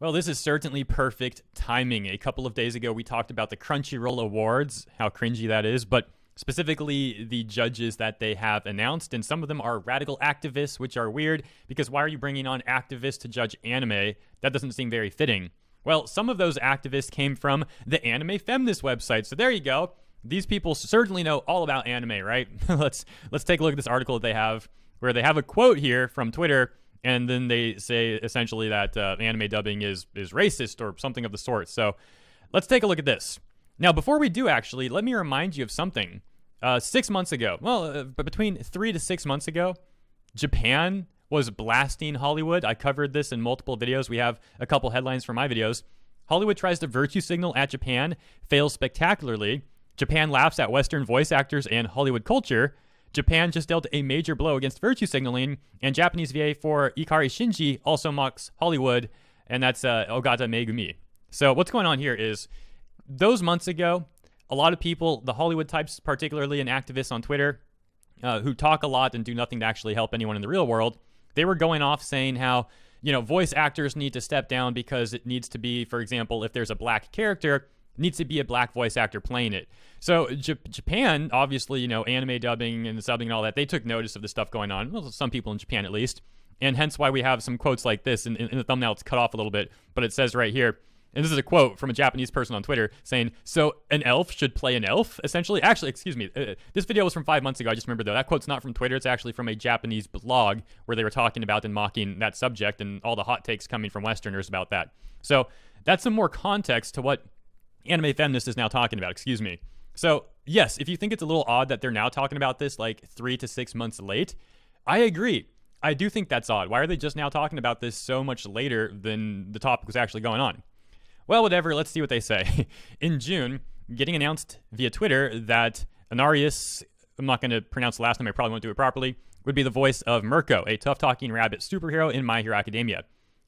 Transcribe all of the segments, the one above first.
Well, this is certainly perfect timing. A couple of days ago, we talked about the Crunchyroll Awards, how cringy that is, but specifically the judges that they have announced, and some of them are radical activists, which are weird, because why are you bringing on activists to judge anime? That doesn't seem very fitting. Well, some of those activists came from the Anime Feminist website, so there you go. These people certainly know all about anime, right? Let's take a look at this article that they have, where they have a quote here from Twitter, and then they say essentially that anime dubbing is racist or something of the sort. So let's take a look at this. Now, before we do, actually, let me remind you of something. 6 months ago, but between 3 to 6 months ago, Japan was blasting Hollywood. I covered this in multiple videos. We have a couple headlines from my videos. Hollywood tries to virtue signal at Japan, fails spectacularly. Japan laughs at Western voice actors and Hollywood culture. Japan just dealt a major blow against virtue signaling, and Japanese VA for Ikari Shinji also mocks Hollywood, and that's Ogata Megumi. So what's going on here is, those months ago, a lot of people, the Hollywood types particularly, and activists on Twitter, who talk a lot and do nothing to actually help anyone in the real world, they were going off saying how, voice actors need to step down because it needs to be, for example, if there's a black character, needs to be a black voice actor playing it. So Japan, obviously, anime dubbing and subbing and all that, they took notice of the stuff going on. Well, some people in Japan at least. And hence why we have some quotes like this. In the thumbnail, it's cut off a little bit, but it says right here, and this is a quote from a Japanese person on Twitter saying, so an elf should play an elf, essentially. Actually, excuse me. This video was from 5 months ago. I just remember, though. That quote's not from Twitter. It's actually from a Japanese blog where they were talking about and mocking that subject and all the hot takes coming from Westerners about that. So that's some more context to what Anime Feminist is now talking about. Excuse me. So, yes, if you think it's a little odd that they're now talking about this like 3 to 6 months late, I agree. I do think that's odd. Why are they just now talking about this so much later than the topic was actually going on? Well, whatever, let's see what they say. In June, getting announced via Twitter that Anarius, I'm not going to pronounce the last name, I probably won't do it properly, would be the voice of Mirko, a tough-talking rabbit superhero in My Hero Academia.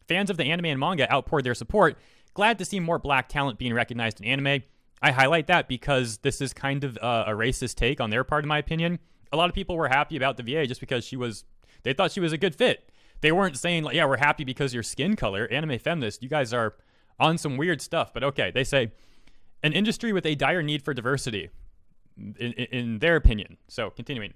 Fans of the anime and manga outpoured their support, glad to see more black talent being recognized in anime. I highlight that because this is kind of a racist take on their part, in my opinion. A lot of people were happy about the VA just because they thought she was a good fit. They weren't saying, like, yeah, we're happy because your skin color. Anime Feminist, you guys are on some weird stuff, but okay. They say, an industry with a dire need for diversity, in their opinion. So, continuing.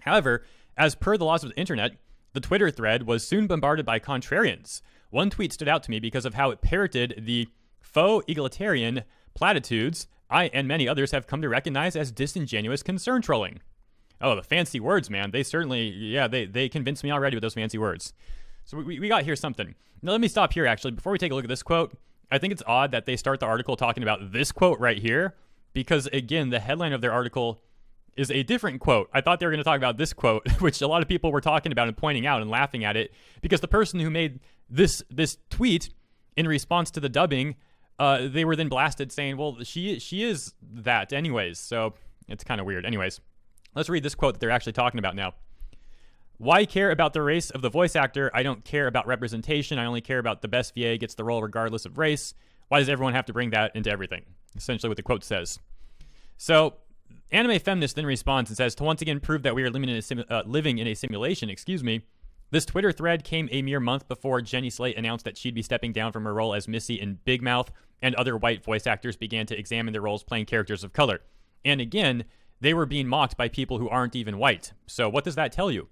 However, as per the laws of the internet, the Twitter thread was soon bombarded by contrarians. One tweet stood out to me because of how it parroted the faux egalitarian platitudes I and many others have come to recognize as disingenuous concern trolling. Oh, the fancy words, man. They certainly, they convinced me already with those fancy words. So we got here something. Now, let me stop here, actually. Before we take a look at this quote, I think it's odd that they start the article talking about this quote right here, because, again, the headline of their article is a different quote. I thought they were going to talk about this quote, which a lot of people were talking about and pointing out and laughing at it, because the person who made this tweet in response to the dubbing, they were then blasted saying, well, she is that anyways. So it's kind of weird. Anyways, let's read this quote that they're actually talking about now. Why care about the race of the voice actor? I don't care about representation. I only care about the best VA gets the role regardless of race. Why does everyone have to bring that into everything? Essentially what the quote says. So Anime Feminist then responds and says, to once again prove that we are living in a simulation, this Twitter thread came a mere month before Jenny Slate announced that she'd be stepping down from her role as Missy in Big Mouth, and other white voice actors began to examine their roles playing characters of color. And again, they were being mocked by people who aren't even white. So what does that tell you?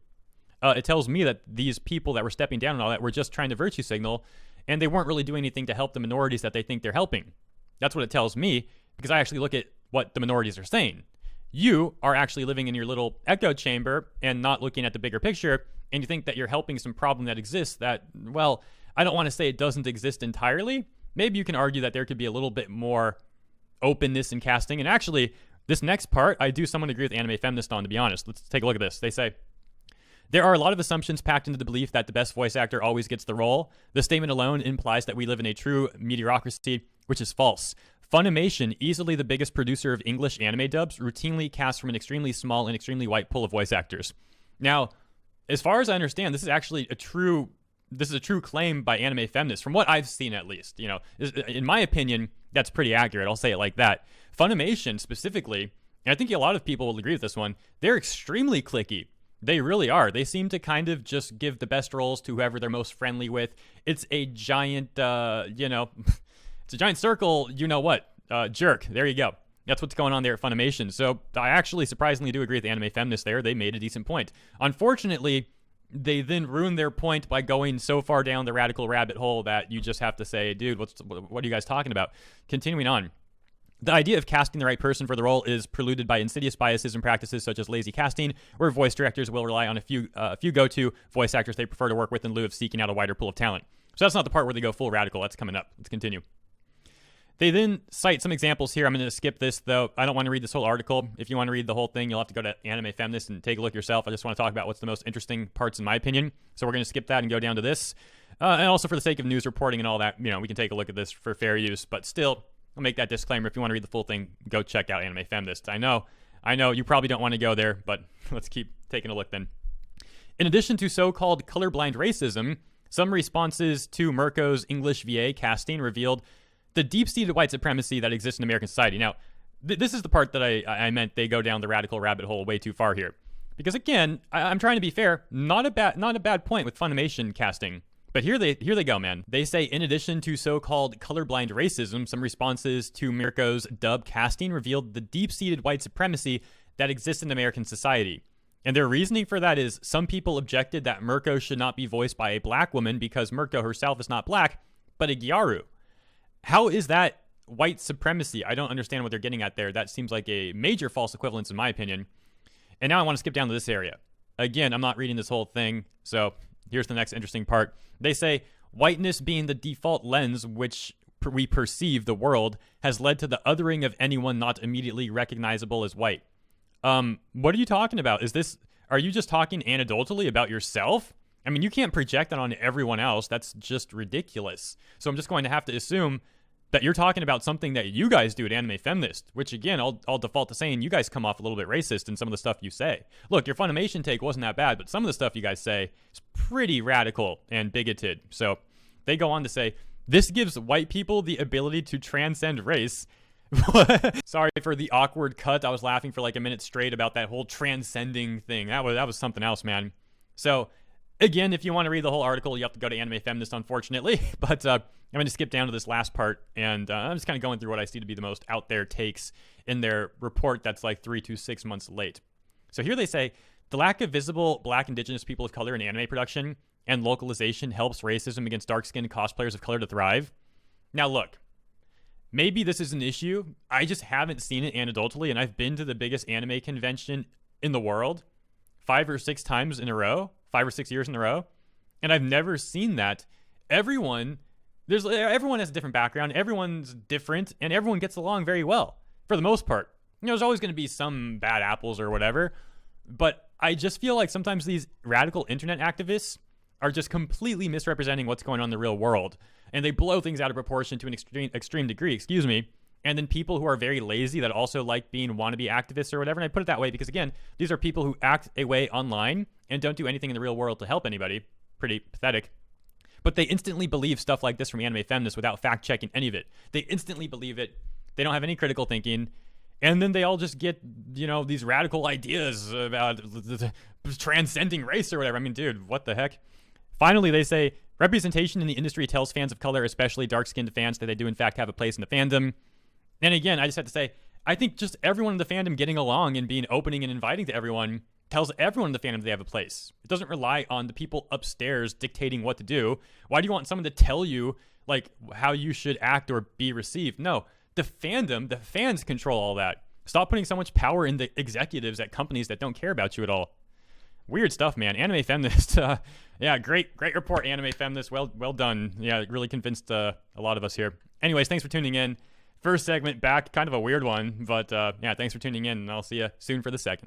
It tells me that these people that were stepping down and all that were just trying to virtue signal, and they weren't really doing anything to help the minorities that they think they're helping. That's what it tells me, because I actually look at what the minorities are saying. You are actually living in your little echo chamber and not looking at the bigger picture, and you think that you're helping some problem that exists that, well, I don't want to say it doesn't exist entirely. Maybe you can argue that there could be a little bit more openness in casting. And actually, this next part, I do somewhat agree with Anime Feminist on, to be honest. Let's take a look at this. They say, there are a lot of assumptions packed into the belief that the best voice actor always gets the role. The statement alone implies that we live in a true mediocrity, which is false. Funimation, easily the biggest producer of English anime dubs, routinely casts from an extremely small and extremely white pool of voice actors. Now, as far as I understand, this is actually a true claim by Anime Feminist, from what I've seen at least. In my opinion, that's pretty accurate. I'll say it like that. Funimation specifically, and I think a lot of people will agree with this one, they're extremely cliquey. They really are. They seem to kind of just give the best roles to whoever they're most friendly with. It's a giant, it's a giant circle, you know what, jerk. There you go. That's what's going on there at Funimation. So I actually surprisingly do agree with the Anime Feminist there. They made a decent point. Unfortunately, they then ruined their point by going so far down the radical rabbit hole that you just have to say, dude, what are you guys talking about? Continuing on. The idea of casting the right person for the role is preluded by insidious biases and practices such as lazy casting, where voice directors will rely on a few go-to voice actors they prefer to work with in lieu of seeking out a wider pool of talent. So that's not the part where they go full radical. That's coming up. Let's continue. They then cite some examples here. I'm going to skip this, though. I don't want to read this whole article. If you want to read the whole thing, you'll have to go to Anime Feminist and take a look yourself. I just want to talk about what's the most interesting parts in my opinion. So we're going to skip that and go down to this. And also for the sake of news reporting and all that, we can take a look at this for fair use. But still, I'll make that disclaimer. If you want to read the full thing, go check out Anime Feminist. I know you probably don't want to go there, but let's keep taking a look then. In addition to so-called colorblind racism, some responses to Mirko's English VA casting revealed the deep-seated white supremacy that exists in American society. Now, this is the part that I meant they go down the radical rabbit hole way too far here. Because again, I'm trying to be fair, not a bad point with Funimation casting. But here they go, man. They say, in addition to so-called colorblind racism, some responses to Mirko's dub casting revealed the deep-seated white supremacy that exists in American society. And their reasoning for that is some people objected that Mirko should not be voiced by a black woman because Mirko herself is not black, but a Gyaru. How is that white supremacy? I don't understand what they're getting at there. That seems like a major false equivalence in my opinion. And now I want to skip down to this area. Again, I'm not reading this whole thing, so here's the next interesting part. They say, whiteness being the default lens which we perceive the world has led to the othering of anyone not immediately recognizable as white. What are you talking about? Are you just talking anecdotally about yourself? I mean, you can't project that on everyone else. That's just ridiculous. So I'm just going to have to assume that you're talking about something that you guys do at Anime Feminist, which again, I'll default to saying you guys come off a little bit racist in some of the stuff you say. Look, your Funimation take wasn't that bad, but some of the stuff you guys say is pretty radical and bigoted. So they go on to say, this gives white people the ability to transcend race. Sorry for the awkward cut. I was laughing for like a minute straight about that whole transcending thing. That was something else, man. So again, if you want to read the whole article, you have to go to Anime Feminist, unfortunately. But I'm going to skip down to this last part, and I'm just kind of going through what I see to be the most out there takes in their report that's like 3 to 6 months late. So here they say, the lack of visible black indigenous people of color in anime production and localization helps racism against dark-skinned cosplayers of color to thrive. Now look, maybe this is an issue. I just haven't seen it anecdotally, and I've been to the biggest anime convention in the world 5 or 6 times in a row. 5 or 6 years in a row, and I've never seen that. Everyone has a different background, everyone's different, and everyone gets along very well for the most part. There's always going to be some bad apples or whatever, but I just feel like sometimes these radical internet activists are just completely misrepresenting what's going on in the real world, and they blow things out of proportion to an extreme degree, and then people who are very lazy that also like being wannabe activists or whatever. And I put it that way because, again, these are people who act a way online and don't do anything in the real world to help anybody. Pretty pathetic. But they instantly believe stuff like this from Anime Feminist without fact-checking any of it. They instantly believe it. They don't have any critical thinking. And then they all just get, these radical ideas about transcending race or whatever. I mean, dude, what the heck? Finally, they say, representation in the industry tells fans of color, especially dark-skinned fans, that they do in fact have a place in the fandom. And again, I just have to say, I think just everyone in the fandom getting along and being opening and inviting to everyone tells everyone in the fandom they have a place. It doesn't rely on the people upstairs dictating what to do. Why do you want someone to tell you, like, how you should act or be received? No, the fandom, the fans control all that. Stop putting so much power in the executives at companies that don't care about you at all. Weird stuff, man. Anime Feminist. Yeah, great report, Anime Feminist. Well done. Yeah, it really convinced a lot of us here. Anyways, thanks for tuning in. First segment back, kind of a weird one, but yeah, thanks for tuning in, and I'll see you soon for the second.